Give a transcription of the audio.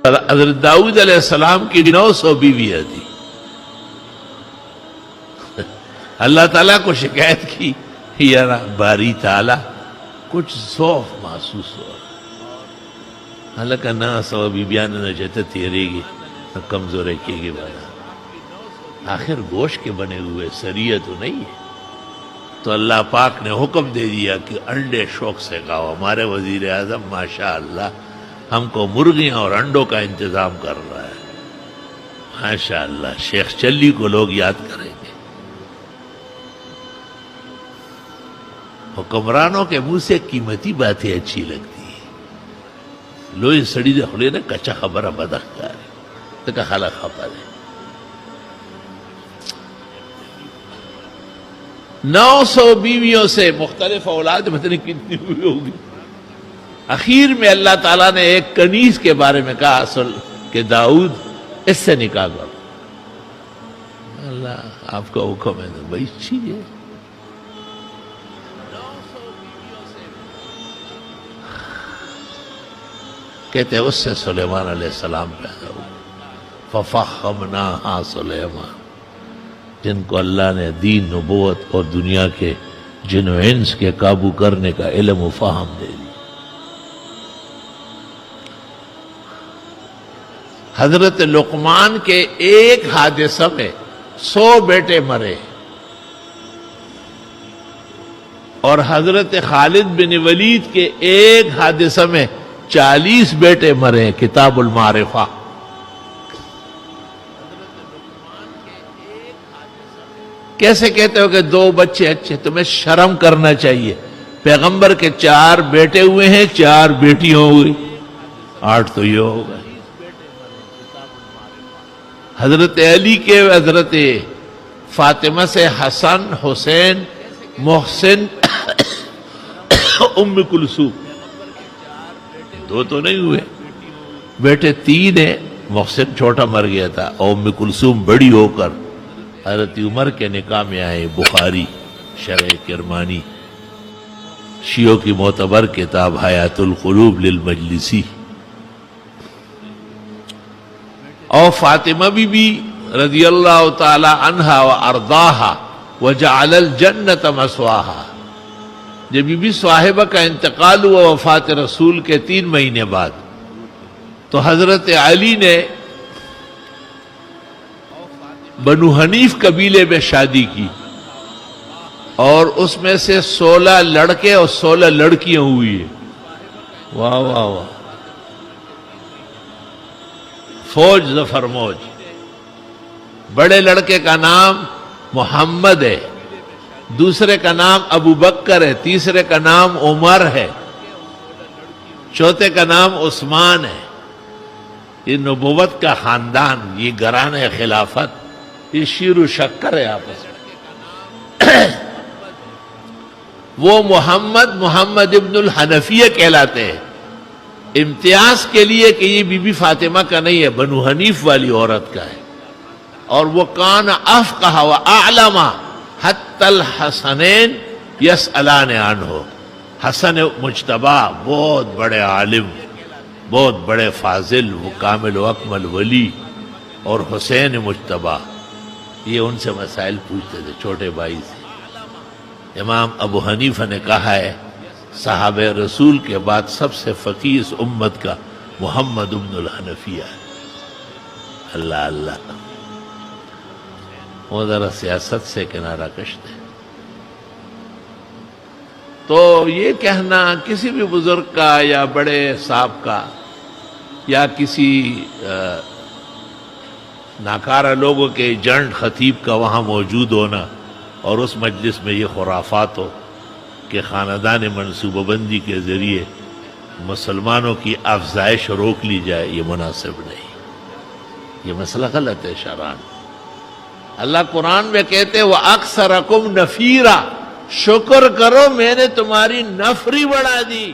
حضرت داؤد علیہ السلام کی 900 بیویاں تھی. اللہ تعالیٰ کو شکایت کی یار باری تعالیٰ کچھ ضعف محسوس ہوا. اللہ کا 900 بیویاں نہ چاہتے تیرے گی نہ کمزور رکھے گی بنا. آخر گوشت کے بنے ہوئے سریہ تو نہیں ہے. تو اللہ پاک نے حکم دے دیا کہ انڈے شوق سے کھاؤ. ہمارے وزیر اعظم ماشاءاللہ ہم کو مرغیاں اور انڈوں کا انتظام کر رہا ہے. ماشاءاللہ شیخ چلی کو لوگ یاد کریں گے. حکمرانوں کے منہ سے قیمتی باتیں اچھی لگتی ہیں. لوئی سڑی دے خلے نے کچا خبر بدخکار ہے تو خلا خپا دے. 900 بیویوں سے مختلف اولاد پتہ نہیں کتنی ہوئی ہوگی. اخیر میں اللہ تعالیٰ نے ایک کنیز کے بارے میں کہا اصل کہ داؤد اس سے نکاح کرو. اللہ آپ کا حکم ہے تو بھائی اچھی ہے. کہتے ہیں اس سے سلیمان علیہ السلام پیدا ہوئے. ففخمناہا سلیمان، جن کو اللہ نے دین نبوت اور دنیا کے جن و انس کے قابو کرنے کا علم و فہم دے دی. حضرت لقمان کے ایک حادثہ میں 100 بیٹے مرے اور حضرت خالد بن ولید کے ایک حادثہ میں 40 بیٹے مرے. کتاب المعرفہ. کیسے کہتے ہو کہ 2 بچے اچھے؟ تمہیں شرم کرنا چاہیے. پیغمبر کے 4 بیٹے ہوئے ہیں، 4 بیٹیاں ہوئی، 8 تو یہ ہوگا. حضرت علی کے حضرت فاطمہ سے حسن، حسین، محسن، ام کلثوم 2 تو نہیں ہوئے. بیٹے 3 ہیں. محسن چھوٹا مر گیا تھا اور ام کلثوم بڑی ہو کر حضرت عمر کے نکاح میں آئے. بخاری شرح کرمانی شیعوں کی معتبر کتاب حیات القلوب للمجلسی. اور فاطمہ بی بی رضی اللہ تعالی عنہا و ارضاہا وجعل الجنت مثواہا. جب بی بی صاحبہ کا انتقال ہوا وفات رسول کے 3 مہینے بعد تو حضرت علی نے بنو حنیف قبیلے میں شادی کی اور اس میں سے 16 لڑکے اور 16 لڑکیاں ہوئی ہیں. واہ واہ واہ. فوج ظفر موج. بڑے لڑکے کا نام محمد ہے، دوسرے کا نام ابو بکر ہے، تیسرے کا نام عمر ہے، چوتھے کا نام عثمان ہے. یہ نبوت کا خاندان، یہ گران خلافت، یہ شیر و شکر ہے آپس میں. وہ محمد ابن الحنفیہ کہلاتے ہیں. امتیاز کے لیے کہ یہ بی بی فاطمہ کا نہیں ہے، بنو حنیف والی عورت کا ہے. اور وہ کان افقہ و اعلم حتی الحسنین یسألان عنہ. حسن مجتبی بہت بڑے عالم، بہت بڑے فاضل، وہ کامل و اکمل ولی، اور حسین مجتبی یہ ان سے مسائل پوچھتے تھے چھوٹے بھائی سے. امام ابو حنیفہ نے کہا ہے صحابہ رسول کے بعد سب سے فقیہ اس امت کا محمد ابن الحنفیہ ہے. اللہ اللہ. وہ ذرا سیاست سے کنارہ کشتے. تو یہ کہنا کسی بھی بزرگ کا یا بڑے صاحب کا یا کسی ناکارہ لوگوں کے ایجنٹ خطیب کا وہاں موجود ہونا اور اس مجلس میں یہ خرافات ہو کہ خاندان منصوبہ بندی کے ذریعے مسلمانوں کی افزائش روک لی جائے، یہ مناسب نہیں. یہ مسئلہ غلط ہے شرعاً. اللہ قرآن میں کہتے وَأَكْثَرَكُمْ نَفِيرًا، شکر کرو میں نے تمہاری نفری بڑھا دی.